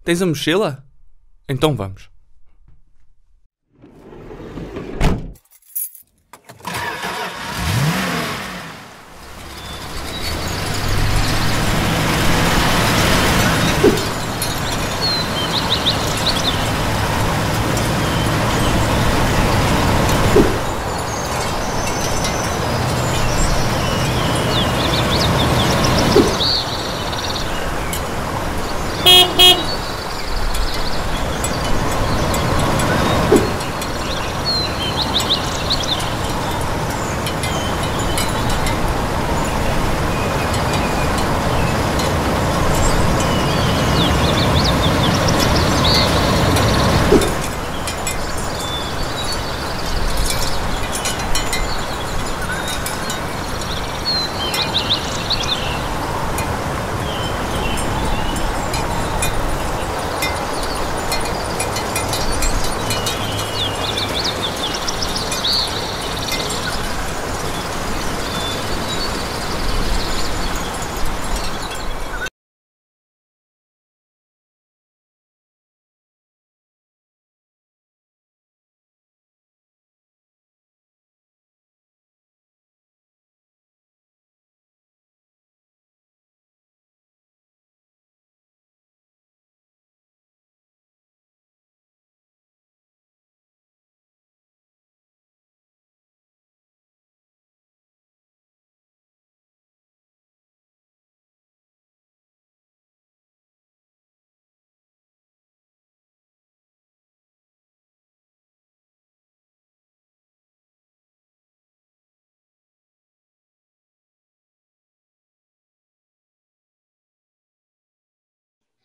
Tens a mochila? Então vamos.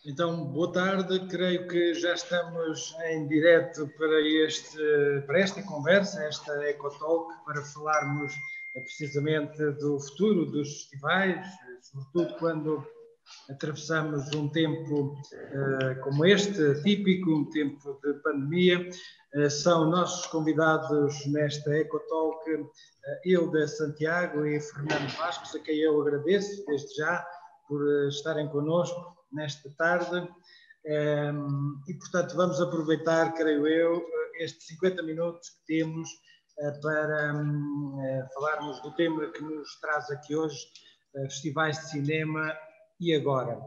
Então, boa tarde, creio que já estamos em direto para esta conversa, esta EcoTalk, para falarmos precisamente do futuro dos festivais, sobretudo quando atravessamos um tempo como este, atípico, um tempo de pandemia. São nossos convidados nesta EcoTalk Hilda Santiago e Fernando Vascos, a quem eu agradeço desde já por estarem connosco nesta tarde. E, portanto, vamos aproveitar, creio eu, estes 50 minutos que temos para falarmos do tema que nos traz aqui hoje, festivais de cinema e agora.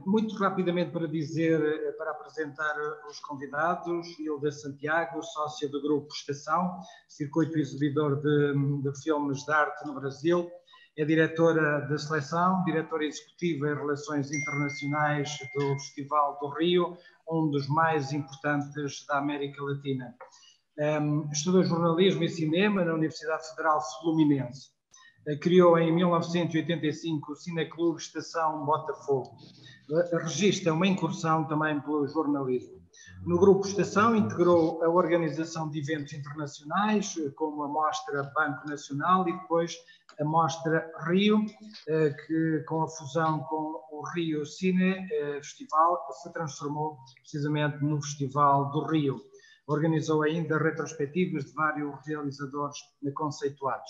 Muito rapidamente para apresentar os convidados, Hilda Santiago, sócia do Grupo Estação, circuito exibidor de filmes de arte no Brasil, é diretora de seleção, diretora executiva em Relações Internacionais do Festival do Rio, um dos mais importantes da América Latina. Estudou jornalismo e cinema na Universidade Federal Fluminense. Criou em 1985 o Cineclube Estação Botafogo. Registra uma incursão também pelo jornalismo. No Grupo Estação integrou a organização de eventos internacionais, como a Mostra Banco Nacional e depois a Mostra Rio, que com a fusão com o Rio Cine Festival se transformou precisamente no Festival do Rio. Organizou ainda retrospectivas de vários realizadores conceituados.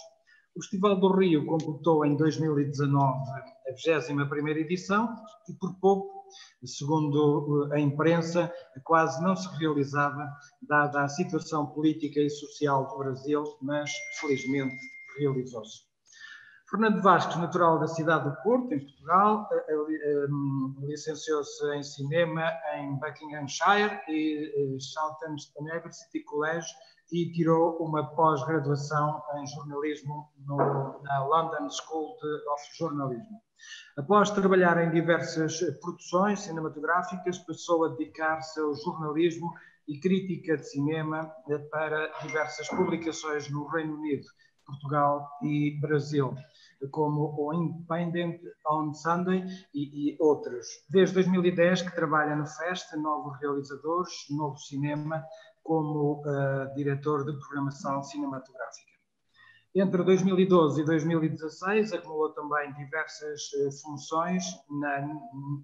O Festival do Rio completou em 2019 a 21ª edição e por pouco, segundo a imprensa, quase não se realizava, dada a situação política e social do Brasil, mas felizmente realizou-se. Fernando Vascos, natural da cidade do Porto, em Portugal, licenciou-se em cinema em Buckinghamshire e Charlton University College e tirou uma pós-graduação em jornalismo na London School of Journalism. Após trabalhar em diversas produções cinematográficas, passou a dedicar-se ao jornalismo e crítica de cinema para diversas publicações no Reino Unido, Portugal e Brasil, como o Independent on Sunday e outros. Desde 2010 que trabalha no FEST, Novos Realizadores, Novo Cinema, como diretor de programação cinematográfica. Entre 2012 e 2016 acumulou também diversas funções na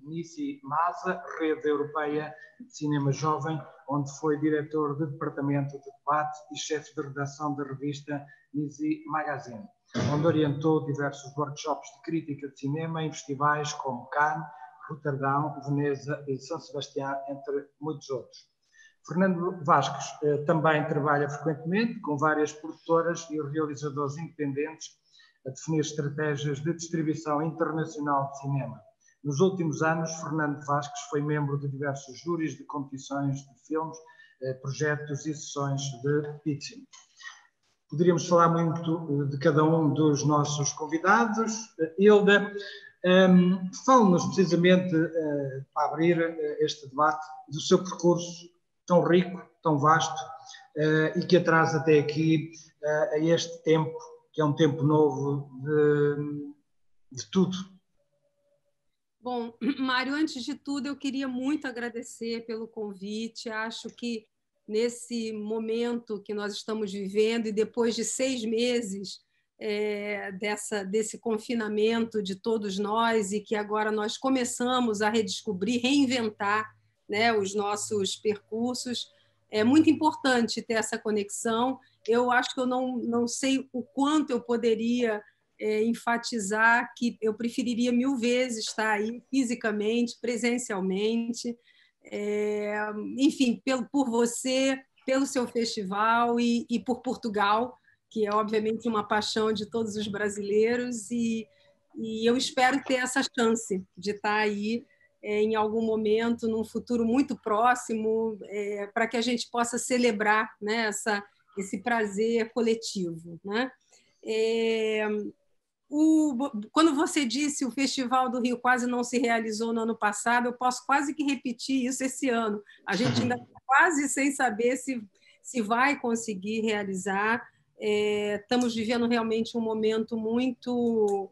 NICI MASA, Rede Europeia de Cinema Jovem, onde foi diretor de departamento de debate e chefe de redação da revista NICI Magazine, onde orientou diversos workshops de crítica de cinema em festivais como Cannes, Roterdão, Veneza e São Sebastião, entre muitos outros. Fernando Vasques também trabalha frequentemente com várias produtoras e realizadores independentes a definir estratégias de distribuição internacional de cinema. Nos últimos anos, Fernando Vasques foi membro de diversos júris de competições de filmes, projetos e sessões de pitching. Poderíamos falar muito de cada um dos nossos convidados. Hilda, fale-nos precisamente, para abrir este debate, do seu percurso tão rico, tão vasto, e que atrás até aqui a este tempo, que é um tempo novo de tudo. Bom, Mário, antes de tudo, eu queria muito agradecer pelo convite. Acho que nesse momento que nós estamos vivendo, e depois de 6 meses desse confinamento de todos nós, e que agora nós começamos a redescobrir, reinventar, né, os nossos percursos, é muito importante ter essa conexão. Eu acho que eu não sei o quanto eu poderia enfatizar que eu preferiria 1000 vezes estar aí fisicamente, presencialmente, enfim, por você, pelo seu festival e por Portugal, que é obviamente uma paixão de todos os brasileiros, e eu espero ter essa chance de estar aí em algum momento, num futuro muito próximo, para que a gente possa celebrar, né, esse prazer coletivo, né? Quando você disse o Festival do Rio quase não se realizou no ano passado, eu posso quase que repetir isso esse ano. A gente ainda está quase sem saber se vai conseguir realizar. Estamos vivendo realmente um momento muito,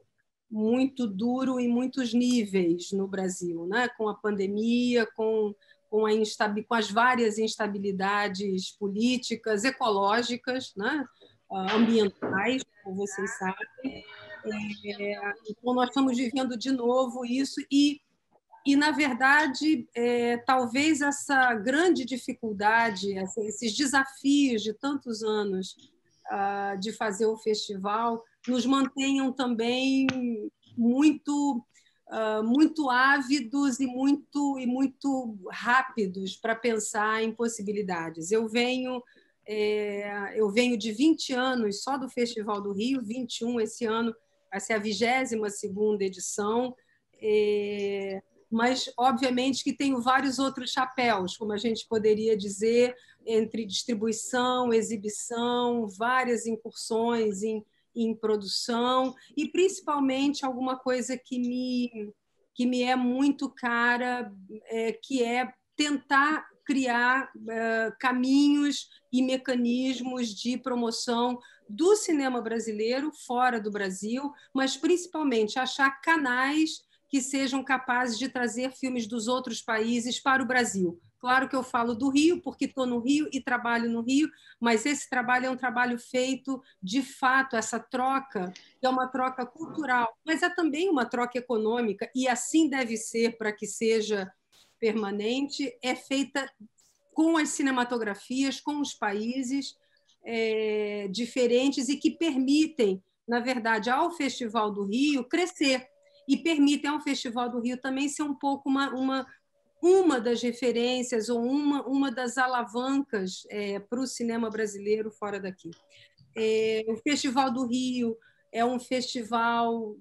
muito duro em muitos níveis no Brasil, né? Com a pandemia, com as várias instabilidades políticas, ecológicas, né? Ambientais, como vocês sabem. Então, nós estamos vivendo de novo isso e na verdade, talvez essa grande dificuldade, esses desafios de tantos anos de fazer o festival, nos mantenham também muito ávidos e muito rápidos para pensar em possibilidades. Eu venho de 20 anos só do Festival do Rio, 21 esse ano, vai ser a 22ª edição, mas, obviamente, que tenho vários outros chapéus, como a gente poderia dizer, entre distribuição, exibição, várias incursões em produção, e, principalmente, alguma coisa que me é muito cara, que é tentar criar caminhos e mecanismos de promoção do cinema brasileiro fora do Brasil, mas principalmente achar canais que sejam capazes de trazer filmes dos outros países para o Brasil. Claro que eu falo do Rio, porque estou no Rio e trabalho no Rio, mas esse trabalho é um trabalho feito, de fato, essa troca, que é uma troca cultural, mas é também uma troca econômica, e assim deve ser para que seja permanente, é feita com as cinematografias, com os países diferentes e que permitem, na verdade, ao Festival do Rio crescer e permitem ao Festival do Rio também ser um pouco uma das referências ou uma das alavancas para o cinema brasileiro fora daqui. O Festival do Rio é um festival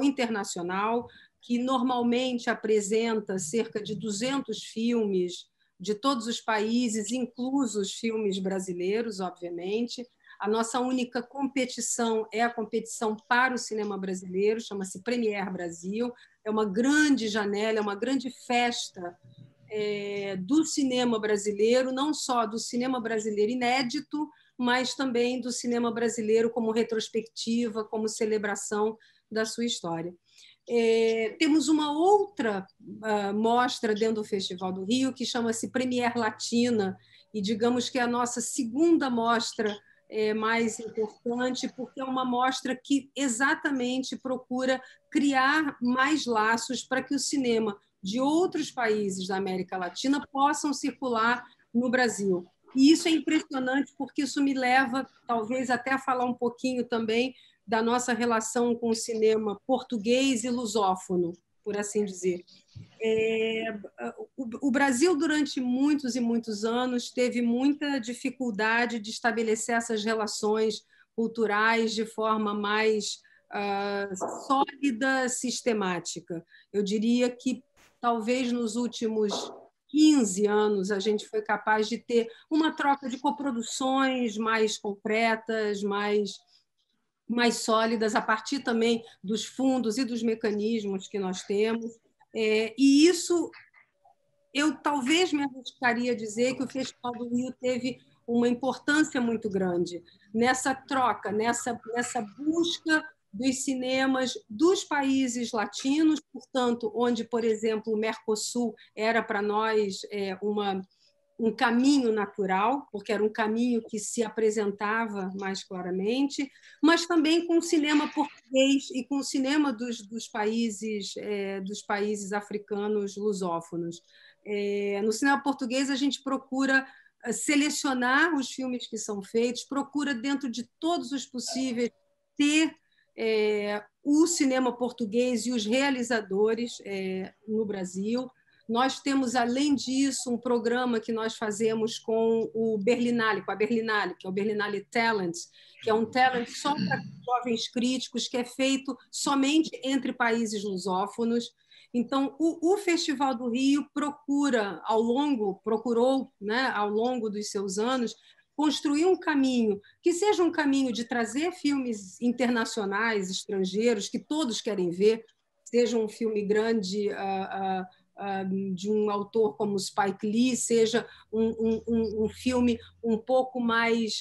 internacional que normalmente apresenta cerca de 200 filmes de todos os países, inclusos filmes brasileiros, obviamente. A nossa única competição é a competição para o cinema brasileiro, chama-se Premier Brasil. É uma grande janela, é uma grande festa do cinema brasileiro, não só do cinema brasileiro inédito, mas também do cinema brasileiro como retrospectiva, como celebração da sua história. Temos uma outra mostra dentro do Festival do Rio, que chama-se Premier Latina, e digamos que é a nossa segunda mostra mais importante, porque é uma mostra que exatamente procura criar mais laços para que o cinema de outros países da América Latina possam circular no Brasil. E isso é impressionante, porque isso me leva, talvez, até a falar um pouquinho também da nossa relação com o cinema português e lusófono, por assim dizer. O Brasil, durante muitos e muitos anos, teve muita dificuldade de estabelecer essas relações culturais de forma mais sólida, sistemática. Eu diria que, talvez, nos últimos 15 anos, a gente foi capaz de ter uma troca de coproduções mais concretas, mais sólidas, a partir também dos fundos e dos mecanismos que nós temos. E isso, eu talvez me arriscaria a dizer que o Festival do Rio teve uma importância muito grande nessa troca, nessa busca dos cinemas dos países latinos, portanto, onde, por exemplo, o Mercosul era para nós um caminho natural, porque era um caminho que se apresentava mais claramente, mas também com o cinema português e com o cinema dos países africanos lusófonos. No cinema português, a gente procura selecionar os filmes que são feitos, procura, dentro de todos os possíveis, ter o cinema português e os realizadores no Brasil. Nós temos, além disso, um programa que nós fazemos com o Berlinale, com a Berlinale, que é o Berlinale Talents, que é um talent só para jovens críticos, que é feito somente entre países lusófonos. Então, o Festival do Rio procurou, né, ao longo dos seus anos, construir um caminho que seja um caminho de trazer filmes internacionais, estrangeiros, que todos querem ver, seja um filme grande de um autor como Spike Lee, seja um filme um pouco mais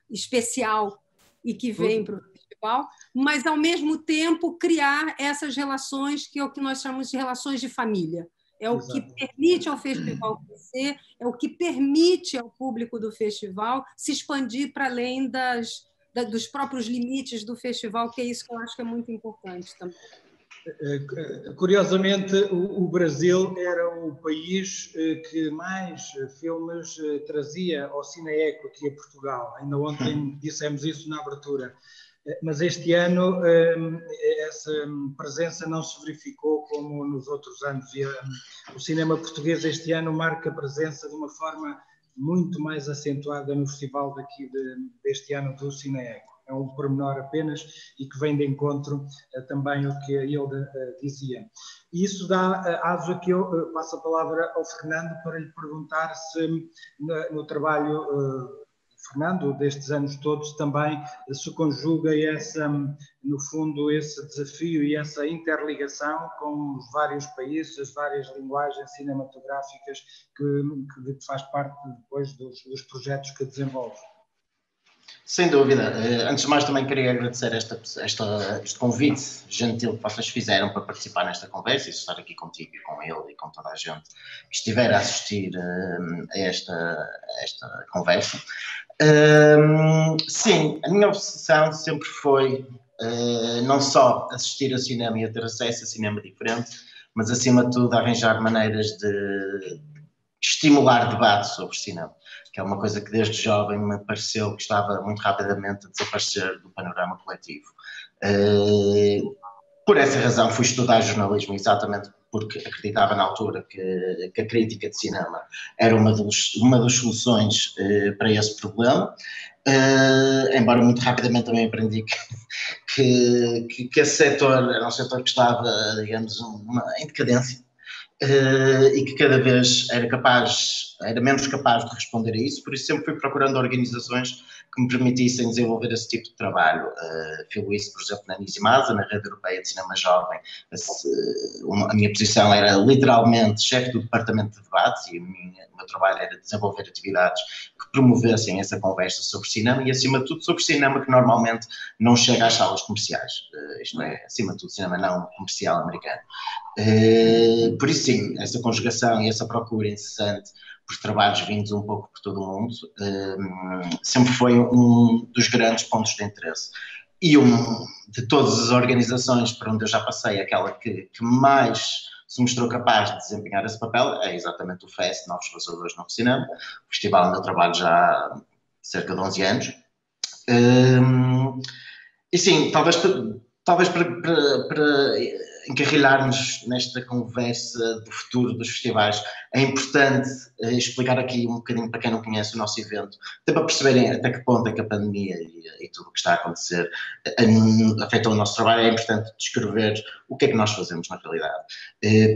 especial e que vem para o festival, mas, ao mesmo tempo, criar essas relações, que é o que nós chamamos de relações de família. É o que permite ao festival crescer, é o que permite ao público do festival se expandir para além dos próprios limites do festival, que é isso que eu acho que é muito importante também. Curiosamente, o Brasil era o país que mais filmes trazia ao Cineeco aqui a Portugal. Ainda ontem dissemos isso na abertura. Mas este ano essa presença não se verificou como nos outros anos. E o cinema português este ano marca a presença de uma forma muito mais acentuada no festival deste ano do Cineeco. É um pormenor apenas e que vem de encontro também ao que ele dizia. E isso dá aso a que eu passo a palavra ao Fernando para lhe perguntar se no trabalho, Fernando, destes anos todos, também se conjuga no fundo, esse desafio e essa interligação com os vários países, as várias linguagens cinematográficas que faz parte depois dos projetos que desenvolve. Sem dúvida. Antes de mais, também queria agradecer este convite gentil que vocês fizeram para participar nesta conversa e estar aqui contigo e com ele e com toda a gente que estiver a assistir a esta conversa. Sim, a minha obsessão sempre foi não só assistir a cinema e a ter acesso a cinema diferente, mas, acima de tudo, arranjar maneiras de estimular debate sobre cinema, que é uma coisa que desde jovem me pareceu que estava muito rapidamente a desaparecer do panorama coletivo. Por essa razão fui estudar jornalismo, exatamente porque acreditava na altura que a crítica de cinema era uma das soluções para esse problema, embora muito rapidamente também aprendi que esse setor era um setor que estava, digamos, em decadência. E que cada vez era menos capaz de responder a isso, por isso sempre fui procurando organizações que me permitissem desenvolver esse tipo de trabalho. Fiz isso, por exemplo, na Nisimasa, na Rede Europeia de Cinema Jovem. A minha posição era literalmente chefe do departamento de debates e o meu trabalho era desenvolver atividades que promovessem essa conversa sobre cinema e, acima de tudo, sobre cinema que normalmente não chega às salas comerciais. Isto é, acima de tudo, cinema não comercial americano. Por isso, sim, essa conjugação e essa procura incessante por trabalhos vindos um pouco por todo o mundo sempre foi um dos grandes pontos de interesse. E de todas as organizações por onde eu já passei, aquela que mais se mostrou capaz de desempenhar esse papel é exatamente o FEST, Novos Realizadores no Cinema, o festival onde eu trabalho já há cerca de 11 anos. E sim, talvez para encarrilharmos nesta conversa do futuro dos festivais, é importante explicar aqui um bocadinho para quem não conhece o nosso evento, até para perceberem até que ponto é que a pandemia e tudo o que está a acontecer afetou o nosso trabalho. É importante descrever o que é que nós fazemos na realidade.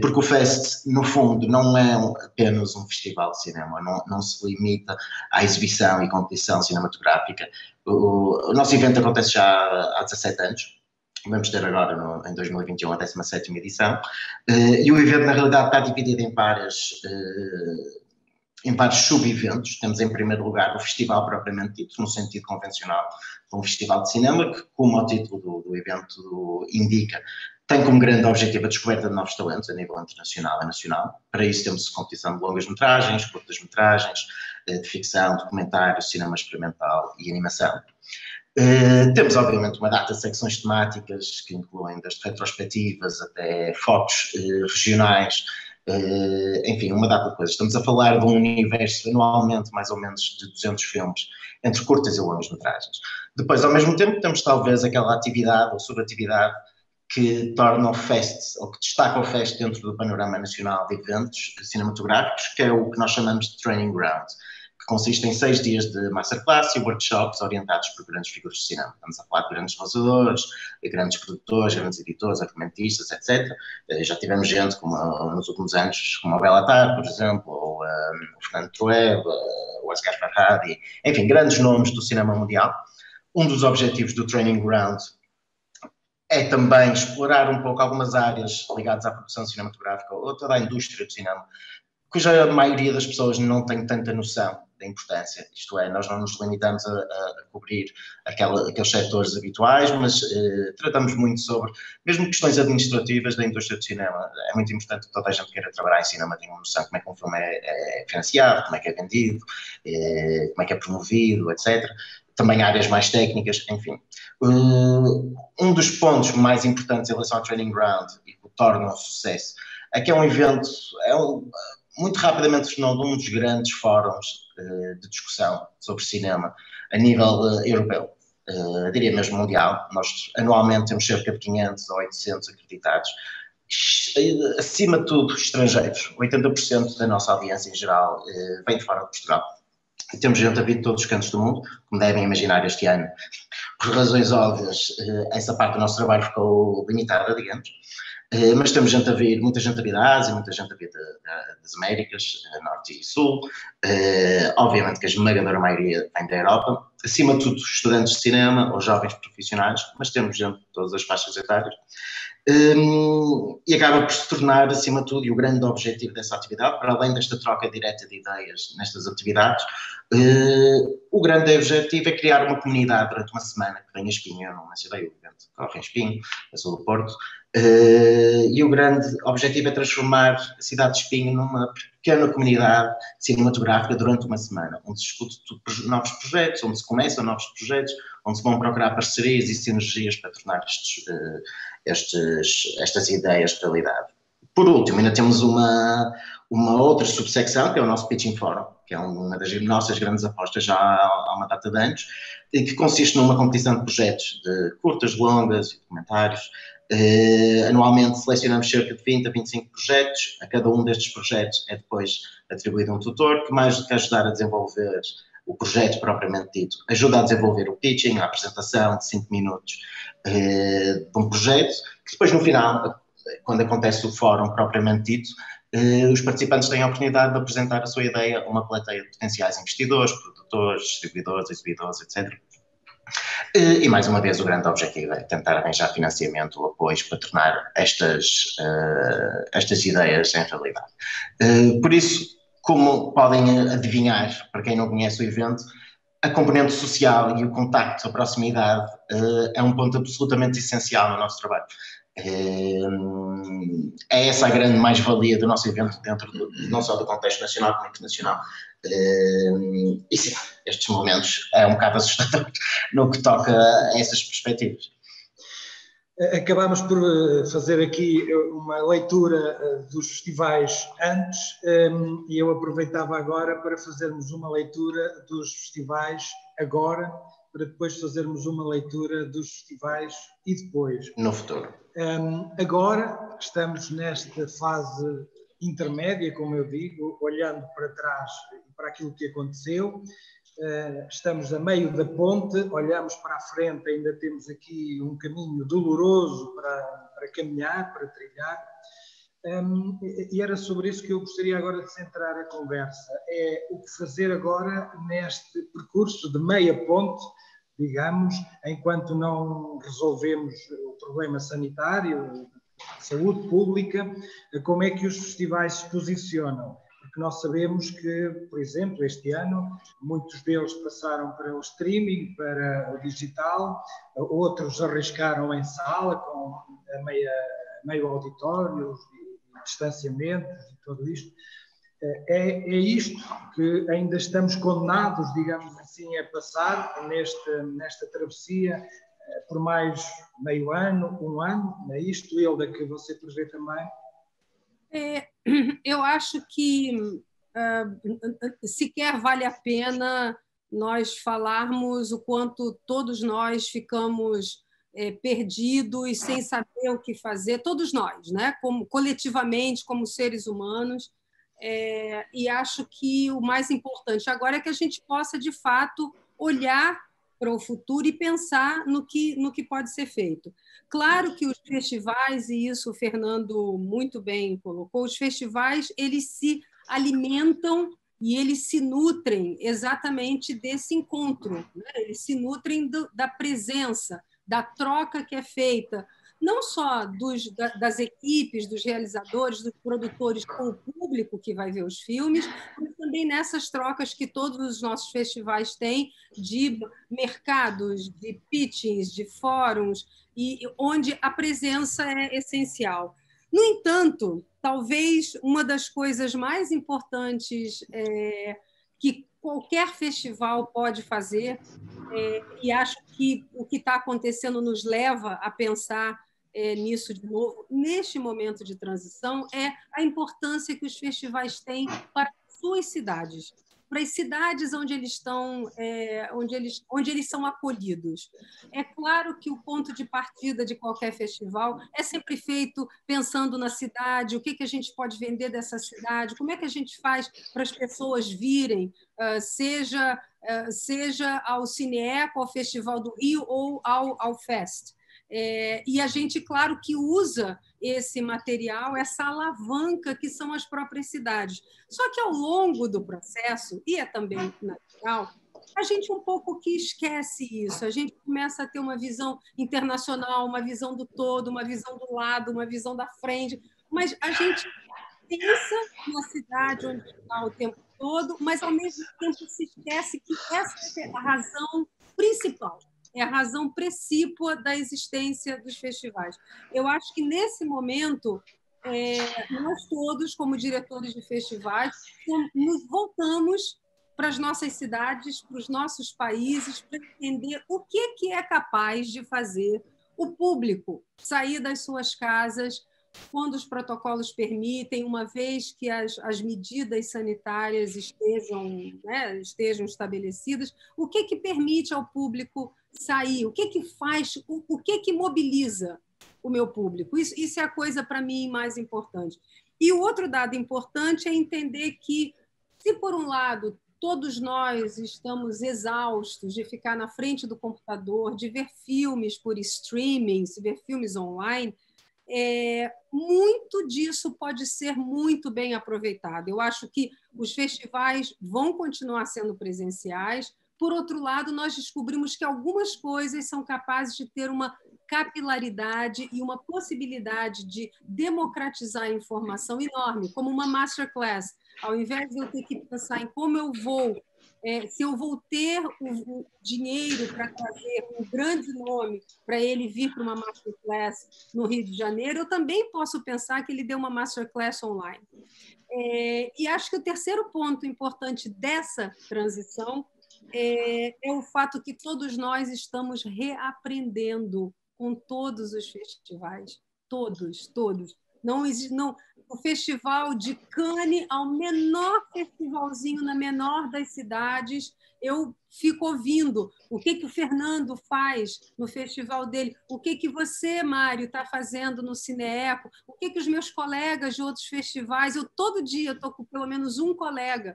Porque o Fest, no fundo, não é apenas um festival de cinema, não se limita à exibição e competição cinematográfica. O nosso evento acontece já há 17 anos. Vamos ter agora, em 2021, a 17ª edição, e o evento, na realidade, está dividido em vários sub-eventos. Temos, em primeiro lugar, o festival propriamente dito, no sentido convencional de um festival de cinema, que, como o título do evento indica, tem como grande objetivo a descoberta de novos talentos a nível internacional e nacional. Para isso temos competição de longas-metragens, curtas-metragens, de ficção, documentário, cinema experimental e animação. Temos, obviamente, uma data de secções temáticas que incluem desde retrospectivas até focos regionais, enfim, uma data de coisas. Estamos a falar de um universo anualmente mais ou menos de 200 filmes, entre curtas e longas metragens. Depois, ao mesmo tempo, temos talvez aquela atividade ou subatividade que torna o Fest, ou que destaca o Fest dentro do panorama nacional de eventos cinematográficos, que é o que nós chamamos de Training Ground, que consiste em 6 dias de masterclass e workshops orientados por grandes figuras de cinema. Estamos a falar de grandes realizadores, grandes produtores, grandes editores, argumentistas, etc. Já tivemos gente, como nos últimos anos, como o Bellatar, por exemplo, ou o Fernando Trueb, o Asghar Farhadi, enfim, grandes nomes do cinema mundial. Um dos objetivos do Training Ground é também explorar um pouco algumas áreas ligadas à produção cinematográfica ou toda a indústria do cinema, cuja maioria das pessoas não tem tanta noção da importância. Isto é, nós não nos limitamos a cobrir aqueles setores habituais, mas tratamos muito sobre, mesmo questões administrativas da indústria do cinema. É muito importante que toda a gente queira trabalhar em cinema tenha uma noção como é que um filme é financiado, como é que é vendido, como é que é promovido, etc. Também áreas mais técnicas, enfim. Um dos pontos mais importantes em relação ao Training Ground e que o torna um sucesso é que é um evento, muito rapidamente se tornou um dos grandes fóruns de discussão sobre cinema a nível europeu, diria mesmo mundial. Nós anualmente temos cerca de 500 a 800 acreditados, acima de tudo estrangeiros. 80% da nossa audiência em geral vem de fora de Portugal. E temos gente a vir de todos os cantos do mundo, como devem imaginar este ano. Por razões óbvias, essa parte do nosso trabalho ficou limitada, digamos. Mas temos gente a vir, muita gente a vir da Ásia, muita gente a vir das Américas, Norte e Sul. Obviamente que a esmagadora maioria vem da Europa. Acima de tudo, estudantes de cinema ou jovens profissionais, mas temos gente de todas as faixas etárias. E acaba por se tornar, acima de tudo, e o grande objetivo dessa atividade, para além desta troca direta de ideias nestas atividades, o grande objetivo é criar uma comunidade durante uma semana que vem a Espinho. Eu não mencionei o evento, corre em Espinho, a sul do Porto, e o grande objetivo é transformar a cidade de Espinho numa pequena comunidade cinematográfica durante uma semana, onde se discute novos projetos, onde se começam novos projetos, onde se vão procurar parcerias e sinergias para tornar estas ideias realidade. Por último, ainda temos uma outra subsecção, que é o nosso Pitching Forum, que é uma das nossas grandes apostas já há uma data de anos, que consiste numa competição de projetos de curtas, longas e documentários. Anualmente selecionamos cerca de 20 a 25 projetos. A cada um destes projetos é depois atribuído um tutor que, mais do que ajudar a desenvolver o projeto propriamente dito, ajuda a desenvolver o pitching, a apresentação de 5 minutos de um projeto, que depois no final, quando acontece o fórum propriamente dito, os participantes têm a oportunidade de apresentar a sua ideia a uma plateia de potenciais investidores, produtores, distribuidores, exibidores, etc. E mais uma vez o grande objetivo é tentar arranjar financiamento ou apoios para tornar estas ideias em realidade. Por isso, como podem adivinhar, para quem não conhece o evento, a componente social e o contacto, a proximidade, é um ponto absolutamente essencial no nosso trabalho. É essa a grande mais-valia do nosso evento dentro não só do contexto nacional como internacional. E sim, estes momentos é um bocado assustador no que toca a essas perspectivas. Acabámos por fazer aqui uma leitura dos festivais antes e eu aproveitava agora para fazermos uma leitura dos festivais agora para depois fazermos uma leitura dos festivais e depois. No futuro. Agora estamos nesta fase intermédia, como eu digo, olhando para trás e para aquilo que aconteceu. Estamos a meio da ponte, olhamos para a frente, ainda temos aqui um caminho doloroso para caminhar, para trilhar. E era sobre isso que eu gostaria agora de centrar a conversa. É o que fazer agora neste percurso de meia ponte, digamos, enquanto não resolvemos o problema sanitário, saúde pública, como é que os festivais se posicionam? Porque nós sabemos que, por exemplo, este ano, muitos deles passaram para o streaming, para o digital, outros arriscaram em sala, com meio auditório, distanciamentos e tudo isto. É isto que ainda estamos condenados, digamos assim, a passar nesta travessia por mais meio ano, um ano. É isto, Hilda, que você prevê também? Eu acho que sequer vale a pena nós falarmos o quanto todos nós ficamos perdidos, sem saber o que fazer, todos nós, né? Coletivamente, como seres humanos. E acho que o mais importante agora é que a gente possa, de fato, olhar para o futuro e pensar no que pode ser feito. Claro que os festivais, e isso o Fernando muito bem colocou, os festivais eles se alimentam e eles se nutrem exatamente desse encontro, né? Eles se nutrem da presença, da troca que é feita, não só das equipes, dos realizadores, dos produtores com o público que vai ver os filmes, mas também nessas trocas que todos os nossos festivais têm de mercados, de pitchings, de fóruns, e onde a presença é essencial. No entanto, talvez uma das coisas mais importantes que qualquer festival pode fazer, e acho que o que está acontecendo nos leva a pensar nisso de novo, neste momento de transição, é a importância que os festivais têm para suas cidades, para as cidades onde eles estão, onde eles são acolhidos. É claro que o ponto de partida de qualquer festival é sempre feito pensando na cidade, o que a gente pode vender dessa cidade, como é que a gente faz para as pessoas virem, seja ao Cineeco, ao Festival do Rio ou ao Fest. E a gente, claro, que usa esse material, essa alavanca que são as próprias cidades. Só que ao longo do processo, e é também natural, a gente um pouco que esquece isso, a gente começa a ter uma visão internacional, uma visão do todo, uma visão do lado, uma visão da frente, mas a gente pensa na cidade onde está o tempo todo, mas ao mesmo tempo se esquece que essa é a razão principal, é a razão precípua da existência dos festivais. Eu acho que, nesse momento, nós todos, como diretores de festivais, nos voltamos para as nossas cidades, para os nossos países, para entender o que é capaz de fazer o público sair das suas casas quando os protocolos permitem, uma vez que as medidas sanitárias estejam estabelecidas, o que permite ao público sair, o que faz, o que mobiliza o meu público. Isso é a coisa, para mim, mais importante. E o outro dado importante é entender que, se por um lado todos nós estamos exaustos de ficar na frente do computador, de ver filmes por streaming, de ver filmes online, muito disso pode ser muito bem aproveitado. Eu acho que os festivais vão continuar sendo presenciais. Por outro lado, nós descobrimos que algumas coisas são capazes de ter uma capilaridade e uma possibilidade de democratizar a informação enorme, como uma masterclass. Ao invés de eu ter que pensar em como eu vou, se eu vou ter o dinheiro para trazer um grande nome para ele vir para uma masterclass no Rio de Janeiro, eu também posso pensar que ele deu uma masterclass online. E acho que o terceiro ponto importante dessa transição é o fato que todos nós estamos reaprendendo com todos os festivais, todos. Não, o Festival de Cannes, ao menor festivalzinho na menor das cidades, eu fico ouvindo o que o Fernando faz no festival dele, o que você, Mário, está fazendo no Cineeco, o que os meus colegas de outros festivais. Eu todo dia estou com pelo menos um colega,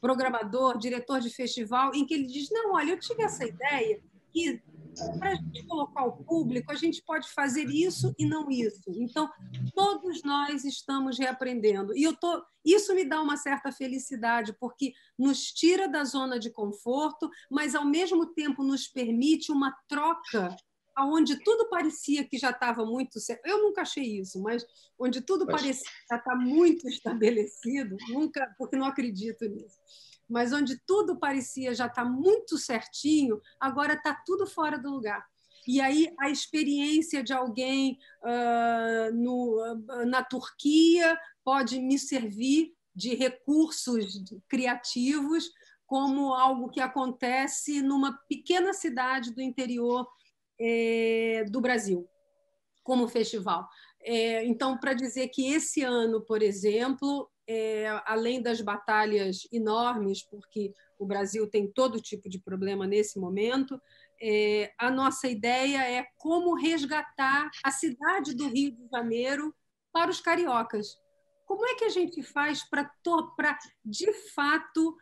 programador, diretor de festival, em que ele diz: não, olha, eu tive essa ideia que para a gente colocar o público, a gente pode fazer isso e não isso. Então, todos nós estamos reaprendendo. E isso me dá uma certa felicidade, porque nos tira da zona de conforto, mas, ao mesmo tempo, nos permite uma troca onde tudo parecia que já estava muito... Eu nunca achei isso, mas onde tudo parecia que já está muito estabelecido, nunca, porque não acredito nisso, mas onde tudo parecia já estar muito certinho, agora está tudo fora do lugar. E aí a experiência de alguém na Turquia pode me servir de recursos criativos, como algo que acontece numa pequena cidade do interior do Brasil, como festival. Então, para dizer que esse ano, por exemplo, além das batalhas enormes, porque o Brasil tem todo tipo de problema nesse momento, a nossa ideia é como resgatar a cidade do Rio de Janeiro para os cariocas. Como é que a gente faz para, de fato,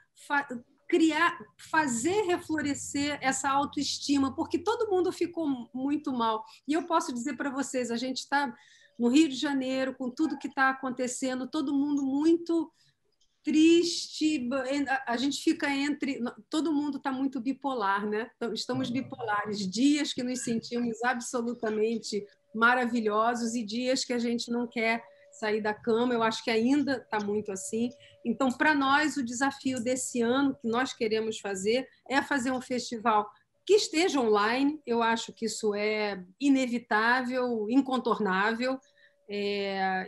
fazer reflorescer essa autoestima? Porque todo mundo ficou muito mal. E eu posso dizer para vocês, a gente está no Rio de Janeiro, com tudo que está acontecendo, todo mundo muito triste, a gente fica entre... Todo mundo está muito bipolar, né? Estamos bipolares, dias que nos sentimos absolutamente maravilhosos e dias que a gente não quer sair da cama. Eu acho que ainda está muito assim. Então, para nós, o desafio desse ano que nós queremos fazer é fazer um festival que esteja online. Eu acho que isso é inevitável, incontornável.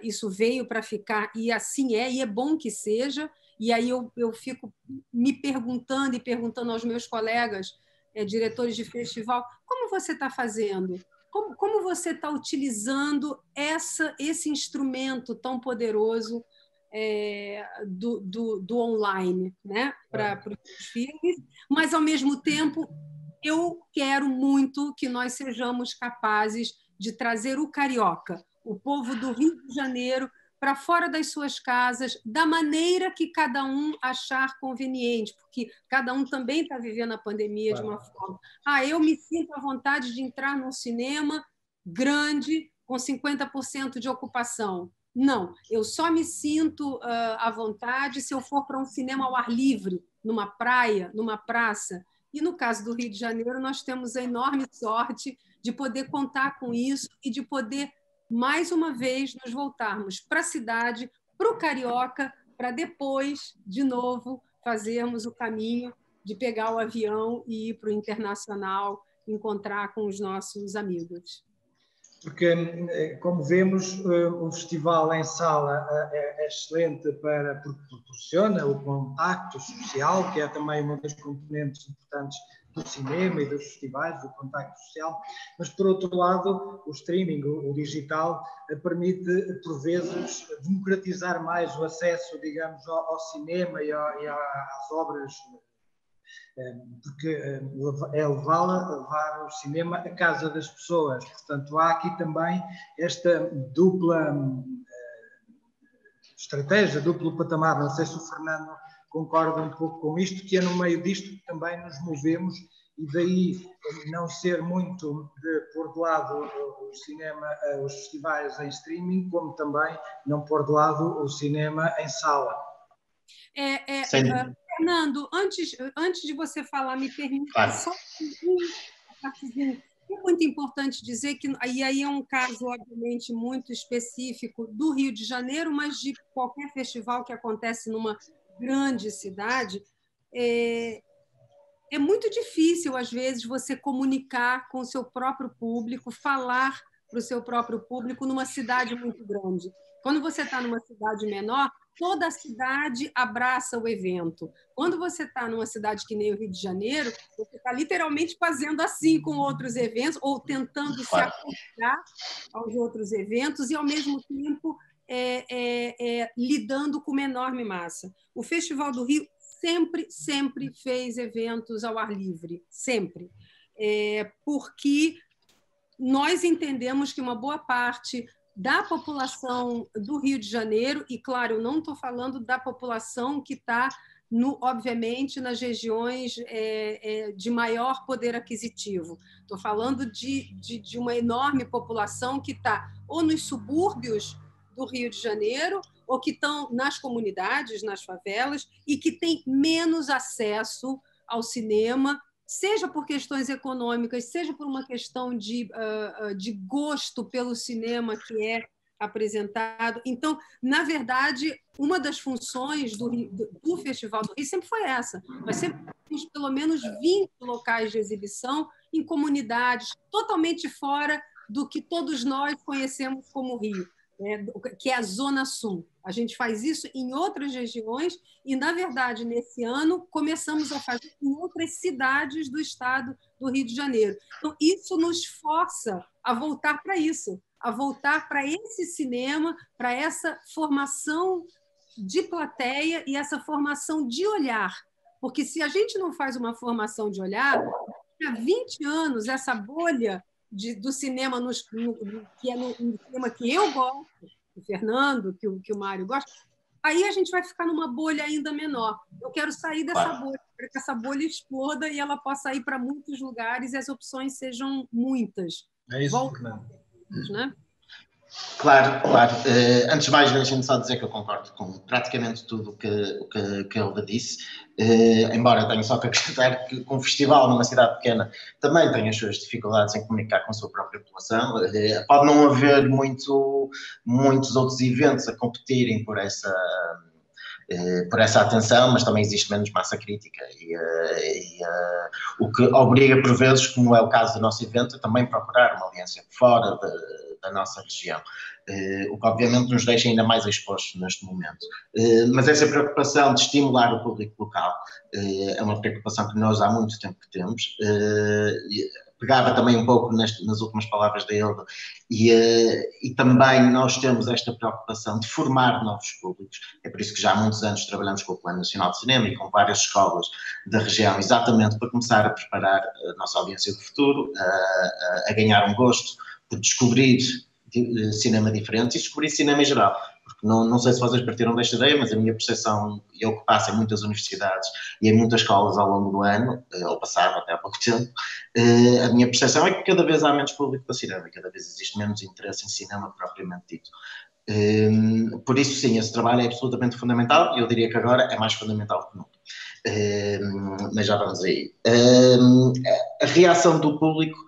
Isso veio para ficar, e assim e é bom que seja. E aí eu fico me perguntando e perguntando aos meus colegas, diretores de festival, como você está fazendo? Como você está utilizando esse instrumento tão poderoso do online, né? Para os filmes, mas, ao mesmo tempo, eu quero muito que nós sejamos capazes de trazer o carioca, o povo do Rio de Janeiro, para fora das suas casas, da maneira que cada um achar conveniente, porque cada um também está vivendo a pandemia de uma forma. Eu me sinto à vontade de entrar num cinema grande, com 50% de ocupação. Não, eu só me sinto à vontade se eu for para um cinema ao ar livre, numa praia, numa praça. E, no caso do Rio de Janeiro, nós temos a enorme sorte de poder contar com isso e de poder, mais uma vez, nos voltarmos para a cidade, para o carioca, para depois, de novo, fazermos o caminho de pegar o avião e ir para o internacional, encontrar com os nossos amigos. Porque, como vemos, o festival em sala é excelente porque proporciona o contacto social, que é também uma das componentes importantes do cinema e dos festivais, do contacto social, mas, por outro lado, o streaming, o digital, permite, por vezes, democratizar mais o acesso, digamos, ao cinema e às obras, porque é levar o cinema à casa das pessoas. Portanto, há aqui também esta dupla estratégia, duplo patamar. Não sei se o Fernando concorda um pouco com isto, que é no meio disto que também nos movemos, e daí não ser muito de pôr de lado o cinema, os festivais em streaming, como também não pôr de lado o cinema em sala. Fernando, antes de você falar, me permita só uma partezinha. É muito importante dizer que, e aí é um caso, obviamente, muito específico do Rio de Janeiro, mas de qualquer festival que acontece numa grande cidade, é muito difícil, às vezes, você comunicar com o seu próprio público, falar para o seu próprio público numa cidade muito grande. Quando você está numa cidade menor, toda a cidade abraça o evento. Quando você está numa cidade que nem o Rio de Janeiro, você está literalmente fazendo assim com outros eventos, ou tentando se acoplar aos outros eventos, e, ao mesmo tempo, lidando com uma enorme massa. O Festival do Rio sempre fez eventos ao ar livre, sempre. Porque nós entendemos que uma boa parte da população do Rio de Janeiro, e, claro, eu não estou falando da população que está, obviamente, nas regiões de maior poder aquisitivo. Estou falando de uma enorme população que está ou nos subúrbios do Rio de Janeiro, ou que estão nas comunidades, nas favelas, e que tem menos acesso ao cinema, seja por questões econômicas, seja por uma questão de gosto pelo cinema que é apresentado. Então, na verdade, uma das funções do Festival do Rio sempre foi essa. Nós sempre temos pelo menos 20 locais de exibição em comunidades totalmente fora do que todos nós conhecemos como Rio, que é a Zona Sul. A gente faz isso em outras regiões e, na verdade, nesse ano, começamos a fazer em outras cidades do estado do Rio de Janeiro. Então, isso nos força a voltar para isso, a voltar para esse cinema, para essa formação de plateia e essa formação de olhar. Porque se a gente não faz uma formação de olhar, há 20 anos, essa bolha do cinema, que é no cinema que eu gosto, o Fernando, que o Mário gosta, aí a gente vai ficar numa bolha ainda menor. Eu quero sair dessa bolha, para que essa bolha exploda e ela possa ir para muitos lugares e as opções sejam muitas. É isso, Fernando. Né? Claro. Antes de mais, deixem-me só dizer que eu concordo com praticamente tudo o que a Hilda disse, embora tenha só que acrescentar que um festival numa cidade pequena também tem as suas dificuldades em comunicar com a sua própria população. Pode não haver muitos outros eventos a competirem por essa atenção, mas também existe menos massa crítica o que obriga por vezes, como é o caso do nosso evento, a também procurar uma audiência fora da nossa região, o que obviamente nos deixa ainda mais expostos neste momento. Mas essa preocupação de estimular o público local é uma preocupação que nós há muito tempo que temos. Pegava também um pouco nas últimas palavras da Hilda e também nós temos esta preocupação de formar novos públicos. É por isso que já há muitos anos trabalhamos com o Plano Nacional de Cinema e com várias escolas da região, exatamente para começar a preparar a nossa audiência do futuro, a ganhar um gosto por descobrir cinema diferente e descobrir cinema em geral. Porque não sei se vocês partiram desta ideia, mas a minha percepção, e o que passa em muitas universidades e em muitas escolas ao longo do ano, ou passado até há pouco tempo, a minha percepção é que cada vez há menos público para cinema, cada vez existe menos interesse em cinema propriamente dito. Por isso, sim, esse trabalho é absolutamente fundamental e eu diria que agora é mais fundamental que nunca. Mas já vamos aí. A reação do público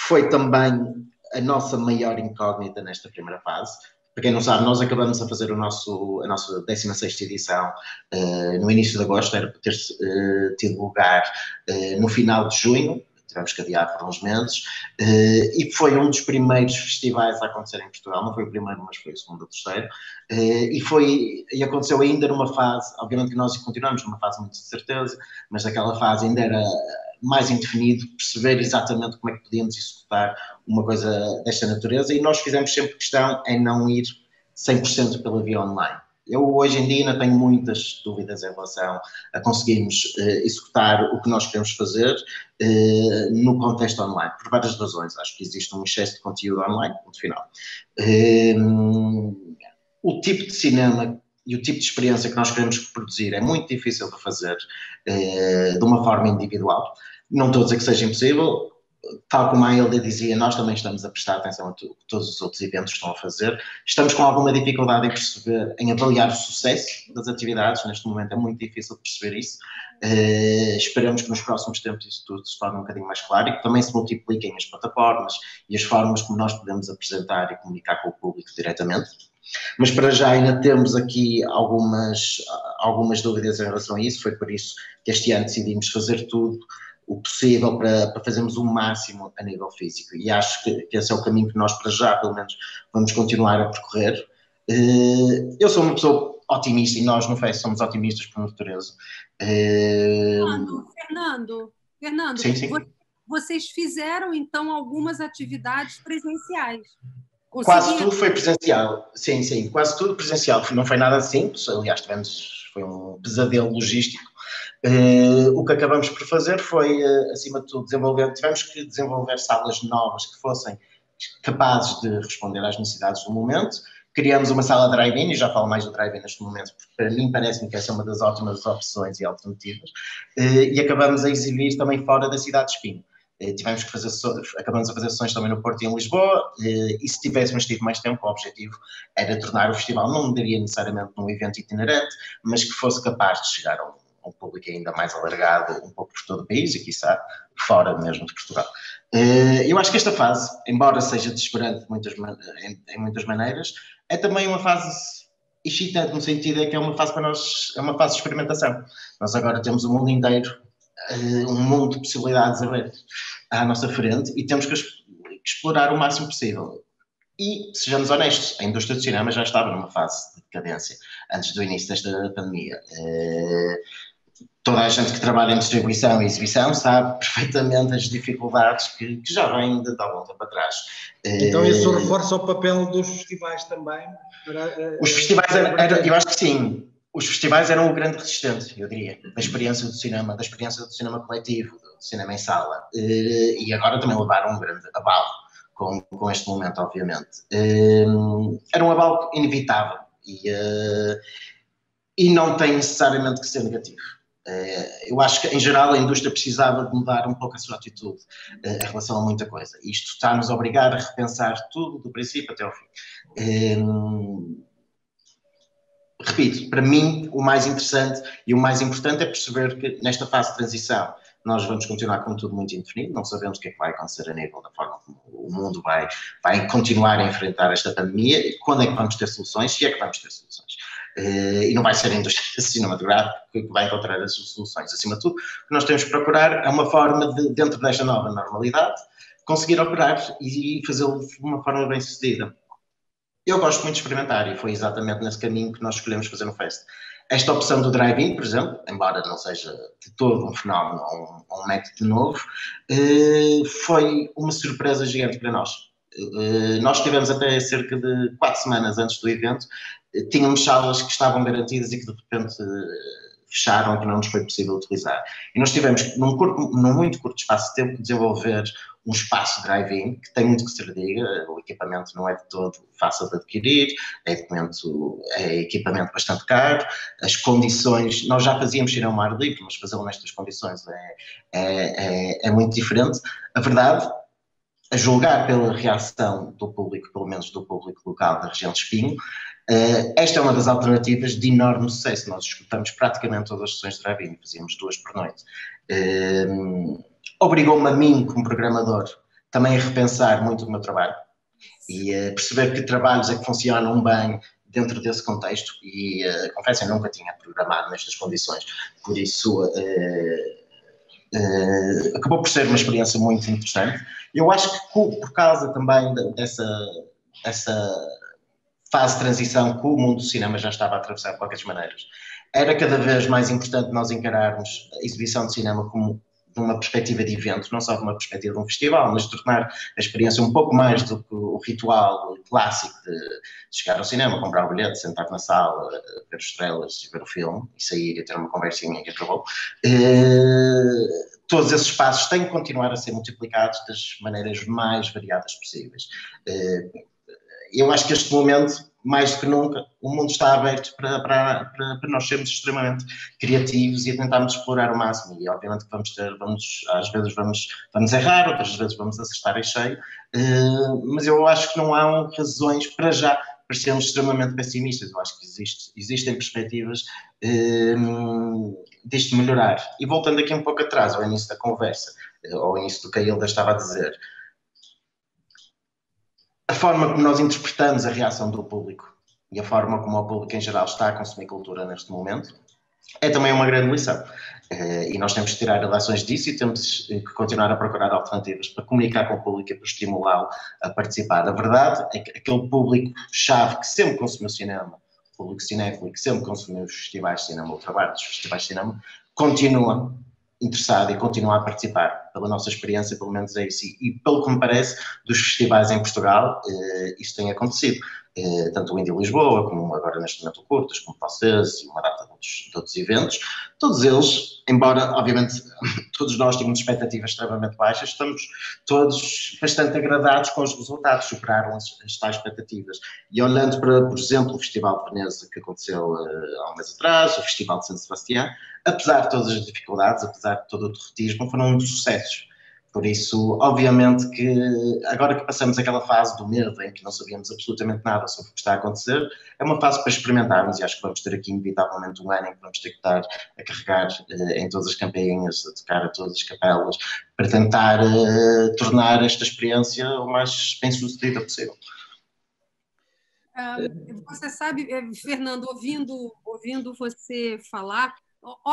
foi também a nossa maior incógnita nesta primeira fase. Para quem não sabe, nós acabamos a fazer a nossa 16ª edição no início de agosto, era para ter tido lugar no final de junho, tivemos que adiar por uns meses, e foi um dos primeiros festivais a acontecer em Portugal, não foi o primeiro, mas foi o segundo ou terceiro, e aconteceu ainda numa fase, obviamente que nós continuamos numa fase muito de certeza, mas naquela fase ainda era mais indefinido, perceber exatamente como é que podíamos executar uma coisa desta natureza, e nós fizemos sempre questão em não ir 100% pela via online. Eu hoje em dia ainda tenho muitas dúvidas em relação a conseguirmos executar o que nós queremos fazer no contexto online, por várias razões. Acho que existe um excesso de conteúdo online, ponto final. O tipo de cinema e o tipo de experiência que nós queremos produzir é muito difícil de fazer de uma forma individual. Não estou a dizer que seja impossível, tal como a Hilda dizia, nós também estamos a prestar atenção a todos os outros eventos que estão a fazer. Estamos com alguma dificuldade em perceber, em avaliar o sucesso das atividades. Neste momento é muito difícil de perceber isso. Esperamos que nos próximos tempos isso tudo se torne um bocadinho mais claro e que também se multipliquem as plataformas e as formas como nós podemos apresentar e comunicar com o público diretamente. Mas para já ainda temos aqui algumas dúvidas em relação a isso. Foi por isso que este ano decidimos fazer tudo o possível para fazermos o máximo a nível físico. E acho que esse é o caminho que nós, para já, pelo menos, vamos continuar a percorrer. Eu sou uma pessoa otimista e nós, no FES, somos otimistas por natureza. Fernando, sim. Vocês fizeram, então, algumas atividades presenciais. Quase tudo foi presencial, sim, quase tudo presencial. Não foi nada simples, aliás, foi um pesadelo logístico. O que acabamos por fazer foi, acima de tudo, tivemos que desenvolver salas novas que fossem capazes de responder às necessidades do momento. Criamos uma sala drive-in, e já falo mais do drive-in neste momento, porque para mim parece-me que essa é uma das ótimas opções e alternativas, e acabamos a exibir também fora da cidade de Espinho. Acabamos a fazer sessões também no Porto e em Lisboa, e se tivéssemos tido mais tempo, o objetivo era tornar o festival, não diria necessariamente num evento itinerante, mas que fosse capaz de chegar a um público ainda mais alargado, um pouco por todo o país e, quiçá, fora mesmo de Portugal. Eu acho que esta fase, embora seja desesperante em muitas maneiras, é também uma fase excitante, no sentido que é uma fase para nós, é uma fase de experimentação. Nós agora temos o mundo inteiro, um mundo de possibilidades abertas à nossa frente, e temos que explorar o máximo possível. E, sejamos honestos, a indústria do cinema já estava numa fase de decadência antes do início desta pandemia. Toda a gente que trabalha em distribuição e exibição sabe perfeitamente as dificuldades que já vêm de algum tempo atrás. Então isso reforça o papel dos festivais também? Os festivais, eu acho que sim. Os festivais eram o grande resistente, eu diria, da experiência do cinema coletivo, do cinema em sala. E agora também levaram um grande abalo com este momento, obviamente. Era um abalo inevitável e não tem necessariamente que ser negativo. Eu acho que, em geral, a indústria precisava de mudar um pouco a sua atitude em relação a muita coisa. Isto está-nos a obrigar a repensar tudo, do princípio até ao fim. Repito, para mim, o mais interessante e o mais importante é perceber que, nesta fase de transição, nós vamos continuar com tudo muito indefinido, não sabemos o que é que vai acontecer a nível da forma como o mundo vai continuar a enfrentar esta pandemia, e quando é que vamos ter soluções, se é que vamos ter soluções. E não vai ser a indústria cinematográfica que vai encontrar as soluções. Acima de tudo, o que nós temos que procurar é uma forma de, dentro desta nova normalidade, conseguir operar e fazê-lo de uma forma bem sucedida. Eu gosto muito de experimentar, e foi exatamente nesse caminho que nós escolhemos fazer no Fest. Esta opção do drive-in, por exemplo, embora não seja de todo um fenómeno ou um método novo, foi uma surpresa gigante para nós. Nós tivemos até cerca de 4 semanas antes do evento, tínhamos salas que estavam garantidas e que de repente fecharam, que não nos foi possível utilizar. E nós tivemos, num muito curto espaço de tempo, de desenvolver um espaço drive-in, que tem muito que se lhe diga. O equipamento não é de todo fácil de adquirir, é equipamento bastante caro, as condições, nós já fazíamos cinema ao ar livre, mas fazê-lo nestas condições é muito diferente. A verdade, a julgar pela reação do público, pelo menos do público local da região de Espinho, esta é uma das alternativas de enorme sucesso. Nós escutamos praticamente todas as sessões de drive-in, fazíamos 2 por noite. Obrigou-me a mim, como programador, também a repensar muito o meu trabalho e a perceber que trabalhos é que funcionam bem dentro desse contexto, e confesso, eu nunca tinha programado nestas condições, por isso acabou por ser uma experiência muito interessante. Eu acho que por causa também dessa fase de transição que o mundo do cinema já estava a atravessar de qualquer maneira, era cada vez mais importante nós encararmos a exibição de cinema como de uma perspectiva de evento, não só de uma perspectiva de um festival, mas de tornar a experiência um pouco mais do que o ritual clássico de chegar ao cinema, comprar o bilhete, sentar na sala, ver as estrelas, ver o filme e sair e ter uma conversinha que acabou. Todos esses espaços têm que continuar a ser multiplicados das maneiras mais variadas possíveis. Eu acho que este momento, mais do que nunca, o mundo está aberto para nós sermos extremamente criativos e a tentarmos explorar o máximo. E obviamente que às vezes vamos errar, outras vezes vamos acertar em cheio, mas eu acho que não há razões para já sermos extremamente pessimistas. Eu acho que existem perspectivas disto melhorar. E voltando aqui um pouco atrás, ao início da conversa, ao início do que a Hilda estava a dizer, a forma como nós interpretamos a reação do público e a forma como o público em geral está a consumir cultura neste momento é também uma grande lição. E nós temos que tirar relações disso e temos que continuar a procurar alternativas para comunicar com o público e para estimulá-lo a participar. A verdade é que aquele público-chave que sempre consumiu cinema, o público cinéfilo que sempre consumiu os festivais de cinema, o trabalho dos festivais de cinema, continua interessado e continuar a participar. Pela nossa experiência, pelo menos é isso. E pelo que me parece, dos festivais em Portugal, isto tem acontecido. Tanto o Indie Lisboa, como agora neste momento o Curtas, como vocês, e uma data de outros eventos, todos eles, embora, obviamente, todos nós tínhamos expectativas extremamente baixas, estamos todos bastante agradados com os resultados, superaram as tais expectativas. E olhando para, por exemplo, o Festival de Veneza, que aconteceu há um mês atrás, o Festival de San Sebastián, apesar de todas as dificuldades, apesar de todo o derrotismo, foram um sucesso. Por isso, obviamente que agora que passamos aquela fase do medo em que não sabíamos absolutamente nada sobre o que está a acontecer, é uma fase para experimentarmos e acho que vamos ter aqui inevitavelmente um ano em que vamos ter que estar a carregar em todas as campainhas, a tocar a todas as capelas, para tentar tornar esta experiência o mais bem-sucedida possível. Você sabe, Fernando, ouvindo você falar,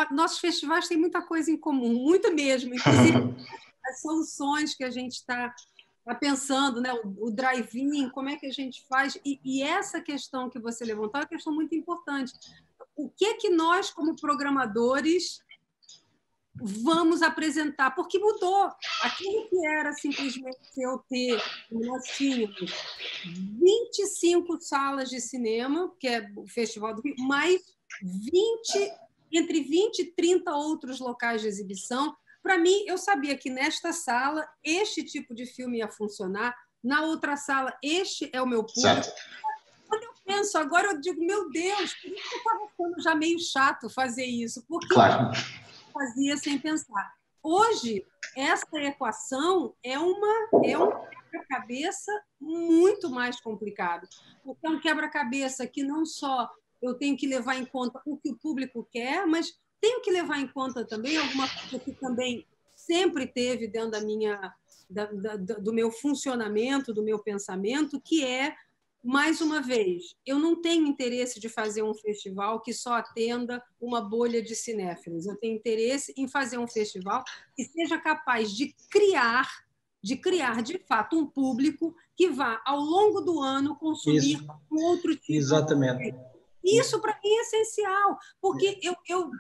nossos festivais têm muita coisa em comum, muito mesmo, inclusive as soluções que a gente está pensando, né? O drive-in, como é que a gente faz, e essa questão que você levantou é uma questão muito importante. O que é que nós, como programadores, vamos apresentar? Porque mudou. Aquilo que era simplesmente eu ter, nós tínhamos 25 salas de cinema, que é o Festival do Rio, mais entre 20 e 30 outros locais de exibição. Para mim, eu sabia que nesta sala este tipo de filme ia funcionar, na outra sala este é o meu público. Certo. Quando eu penso agora, eu digo, meu Deus, por isso que eu estava ficando já meio chato fazer isso, porque Claro. fazia sem pensar. Hoje, essa equação é um quebra-cabeça muito mais complicado, porque é um quebra-cabeça que não só eu tenho que levar em conta o que o público quer, mas tenho que levar em conta também alguma coisa que também sempre teve dentro do meu funcionamento, do meu pensamento, que é, mais uma vez, eu não tenho interesse de fazer um festival que só atenda uma bolha de cinéfilos. Eu tenho interesse em fazer um festival que seja capaz de criar, de fato, um público que vá, ao longo do ano, consumir um outro tipo Exatamente. Isso, para mim, é essencial, porque eu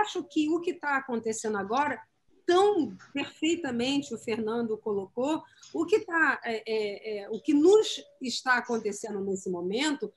acho que o que está acontecendo agora, tão perfeitamente o Fernando colocou, o que nos está acontecendo nesse momento,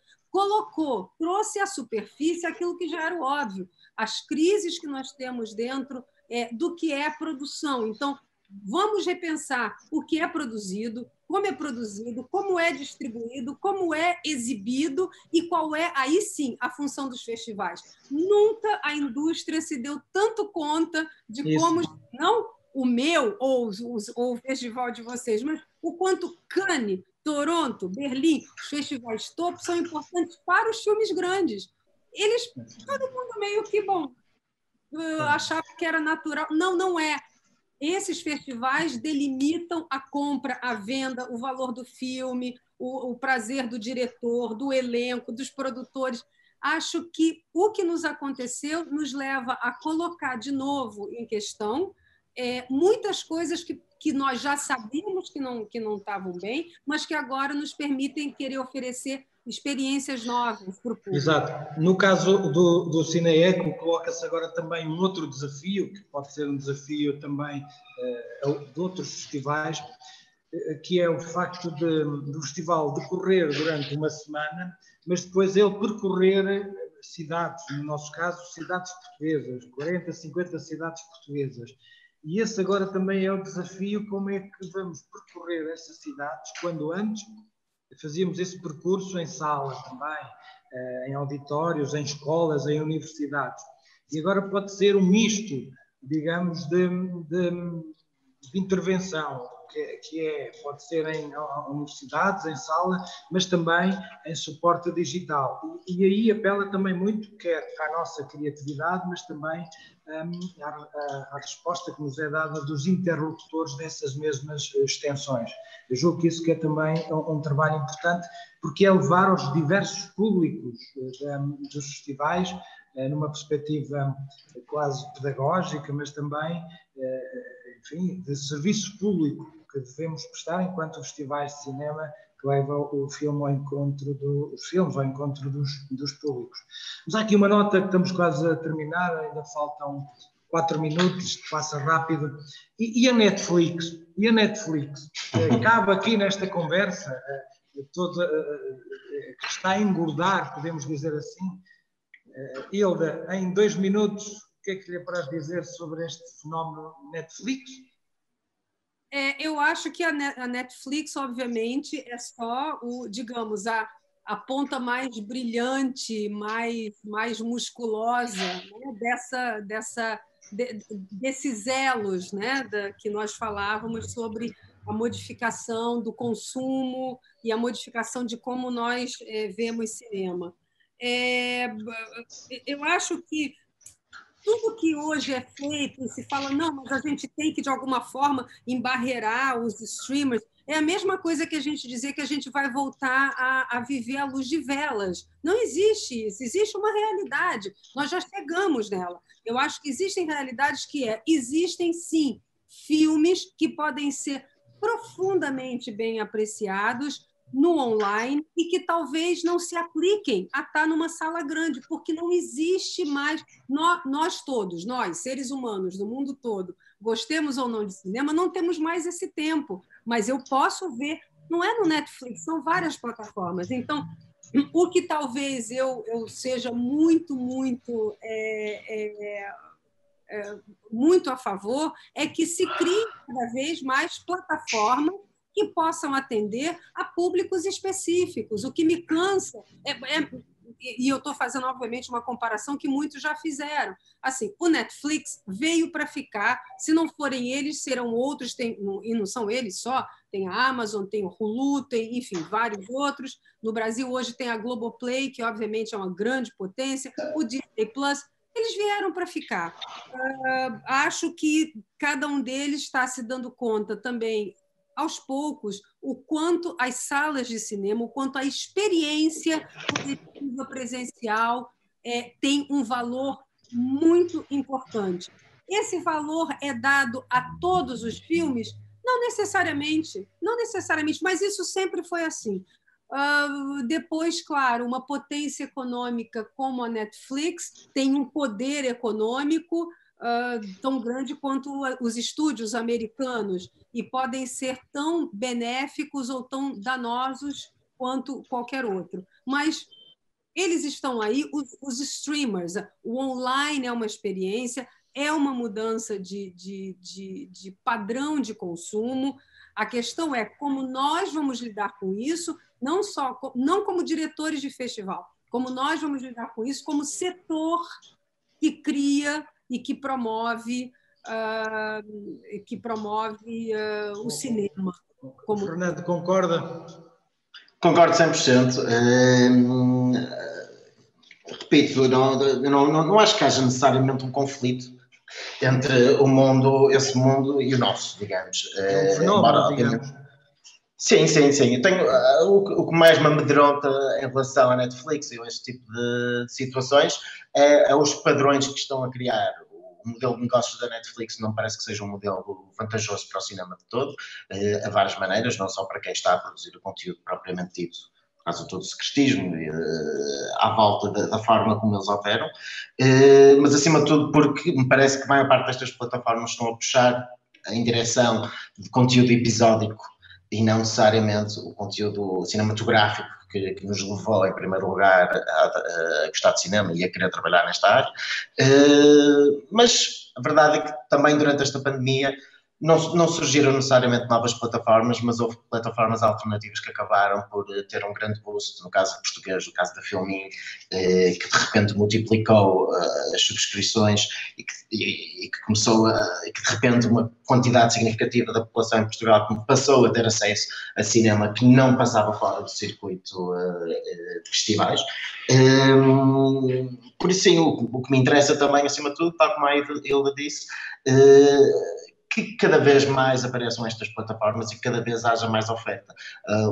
trouxe à superfície aquilo que já era óbvio, as crises que nós temos dentro do que é a produção. Então, vamos repensar o que é produzido, como é distribuído, como é exibido e qual é, aí sim, a função dos festivais. Nunca a indústria se deu tanto conta de como, não o meu ou o festival de vocês, mas o quanto Cannes, Toronto, Berlim, os festivais top são importantes para os filmes grandes. Todo mundo meio que, achava que era natural. Não, não é. Esses festivais delimitam a compra, a venda, o valor do filme, o prazer do diretor, do elenco, dos produtores. Acho que o que nos aconteceu nos leva a colocar de novo em questão muitas coisas que nós já sabíamos que não estavam bem, mas que agora nos permitem querer oferecer experiências novas para o público. Exato. No caso do Cineeco, coloca-se agora também um outro desafio, que pode ser um desafio também de outros festivais, que é o facto do festival decorrer durante uma semana, mas depois ele percorrer cidades, no nosso caso, cidades portuguesas, 40, 50 cidades portuguesas. E esse agora também é o desafio, como é que vamos percorrer essas cidades, quando antes fazíamos esse percurso em sala também, em auditórios, em escolas, em universidades. E agora pode ser um misto, digamos, de intervenção, pode ser em universidades, em sala, mas também em suporte digital. E aí apela também muito, quer à nossa criatividade, mas também à resposta que nos é dada dos interlocutores dessas mesmas extensões. Eu julgo que isso que é também um trabalho importante, porque é levar aos diversos públicos dos festivais, numa perspectiva quase pedagógica, mas também, enfim, de serviço público que devemos prestar enquanto festivais de cinema que levam o filme ao encontro os filmes ao encontro dos públicos. Mas há aqui uma nota que estamos quase a terminar, ainda faltam 4 minutos, isto passa rápido. E a Netflix? E a Netflix? Cabe aqui nesta conversa, toda, que está a engordar, podemos dizer assim. Hilda, em 2 minutos, o que é que lhe apraz dizer sobre este fenómeno Netflix? Eu acho que a Netflix, obviamente, é só digamos, a ponta mais brilhante, mais musculosa, né, desses elos, né, que nós falávamos sobre a modificação do consumo e a modificação de como nós vemos cinema. Eu acho que tudo que hoje é feito, e se fala, não, mas a gente tem que, de alguma forma, embarrear os streamers, é a mesma coisa que a gente dizer que a gente vai voltar a viver à luz de velas. Não existe isso, existe uma realidade, nós já chegamos nela. Eu acho que existem realidades existem, sim, filmes que podem ser profundamente bem apreciados no online e que talvez não se apliquem a estar numa sala grande, porque não existe mais... Nós todos, nós, seres humanos do mundo todo, gostemos ou não de cinema, não temos mais esse tempo, mas eu posso ver, não é no Netflix, são várias plataformas. Então, o que talvez eu seja muito a favor é que se crie cada vez mais plataformas que possam atender a públicos específicos. O que me cansa e eu estou fazendo, obviamente, uma comparação que muitos já fizeram. Assim, o Netflix veio para ficar, se não forem eles, serão outros, e não são eles só, tem a Amazon, tem o Hulu, tem, enfim, vários outros. No Brasil, hoje tem a Globoplay, que, obviamente, é uma grande potência, o Disney Plus. Eles vieram para ficar. Acho que cada um deles está se dando conta também, aos poucos, o quanto as salas de cinema, o quanto a experiência coletiva presencial tem um valor muito importante. Esse valor é dado a todos os filmes? Não necessariamente, mas isso sempre foi assim. Depois, claro, uma potência econômica como a Netflix tem um poder econômico tão grande quanto os estúdios americanos e podem ser tão benéficos ou tão danosos quanto qualquer outro. Mas eles estão aí, os streamers, o online é uma experiência, é uma mudança de padrão de consumo. A questão é como nós vamos lidar com isso, não como diretores de festival, como nós vamos lidar com isso como setor que cria e que promove o cinema. Fernando, concorda? Concordo 100%. Repito, não acho que haja necessariamente um conflito entre esse mundo e o nosso, digamos. É um fenómeno, digamos. Sim. Eu tenho, o que mais me amedronta em relação à Netflix e a este tipo de situações é os padrões que estão a criar. O modelo de negócios da Netflix não parece que seja um modelo vantajoso para o cinema de todo, a várias maneiras, não só para quem está a produzir o conteúdo propriamente dito, por causa de todo o secretismo à volta da forma como eles operam, mas acima de tudo porque me parece que a maior parte destas plataformas estão a puxar em direção de conteúdo episódico e não necessariamente o conteúdo cinematográfico que nos levou, em primeiro lugar, a gostar de cinema e a querer trabalhar nesta área. Mas a verdade é que também durante esta pandemia não surgiram necessariamente novas plataformas, mas houve plataformas alternativas que acabaram por ter um grande boost, no caso português, no caso da Filmin, que de repente multiplicou as subscrições e que começou e que de repente uma quantidade significativa da população em Portugal passou a ter acesso a cinema que não passava fora do circuito de festivais. Por isso, sim, o que me interessa também, acima de tudo, tal como a Hilda disse, que cada vez mais apareçam estas plataformas e cada vez haja mais oferta.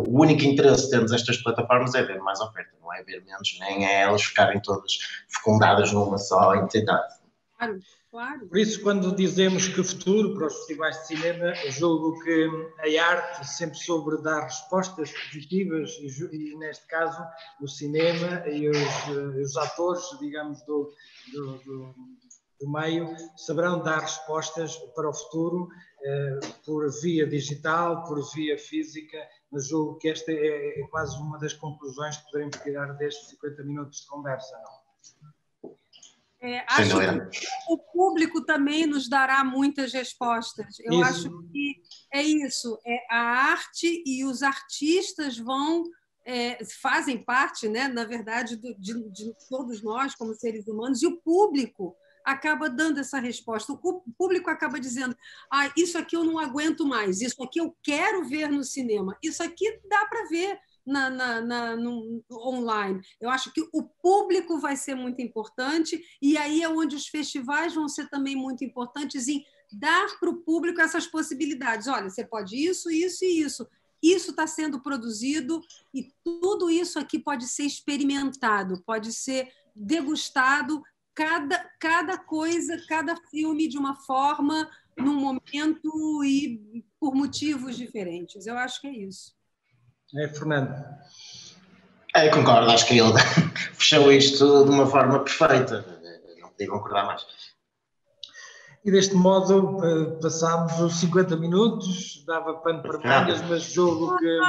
O único interesse de termos estas plataformas é ver mais oferta, não é ver menos, nem é elas ficarem todas fecundadas numa só entidade. Claro. Por isso, quando dizemos que o futuro para os festivais de cinema, julgo que a arte sempre soube dar respostas positivas e neste caso, o cinema e os atores, digamos, do meio saberão dar respostas para o futuro por via digital, por via física, mas julgo que esta é quase uma das conclusões que poderemos tirar destes 50 minutos de conversa, não? Acho que o público também nos dará muitas respostas. Eu acho que é isso, a arte e os artistas fazem parte, né, na verdade, de todos nós como seres humanos, e o público acaba dando essa resposta. O público acaba dizendo: isso aqui eu não aguento mais, isso aqui eu quero ver no cinema, isso aqui dá para ver no online. Eu acho que o público vai ser muito importante, e aí é onde os festivais vão ser também muito importantes em dar para o público essas possibilidades. Olha, você pode isso, isso e isso. Isso está sendo produzido e tudo isso aqui pode ser experimentado, pode ser degustado, cada coisa, cada filme de uma forma, num momento e por motivos diferentes. Eu acho que é isso. Fernando. Concordo, acho que ele fechou isto de uma forma perfeita. Não podia concordar mais. E deste modo passámos os 50 minutos, dava pano para mangas, mas julgo que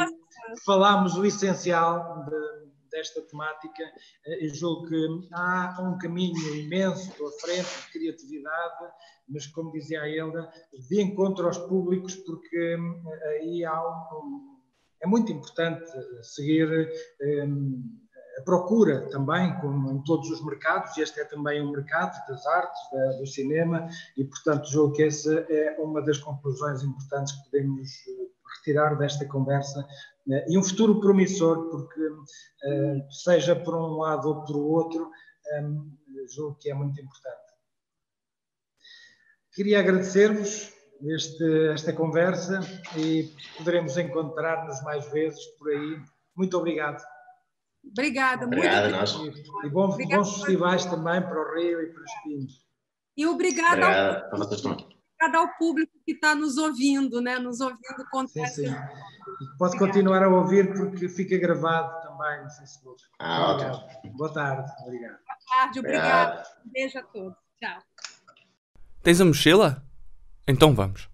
falámos o essencial desta temática e julgo que há um caminho imenso pela frente de criatividade, mas como dizia a Hilda, de encontro aos públicos, porque aí é muito importante seguir a procura também, como em todos os mercados, e este é também um mercado das artes, do cinema, e portanto julgo que essa é uma das conclusões importantes que podemos retirar desta conversa, e um futuro promissor, porque seja por um lado ou por outro, julgo que é muito importante. Queria agradecer-vos esta conversa e poderemos encontrar-nos mais vezes por aí. Muito obrigado. Obrigada. Obrigado, muito nós. E bons festivais também para o Rio e para os Espinhos. E obrigada ao público que está nos ouvindo, né? Nos ouvindo contar. Sim. Pode continuar a ouvir porque fica gravado também no Facebook. Ótimo. Boa tarde. Obrigado. Boa tarde, obrigada. Um beijo a todos. Tchau. Tens a mochila? Então vamos.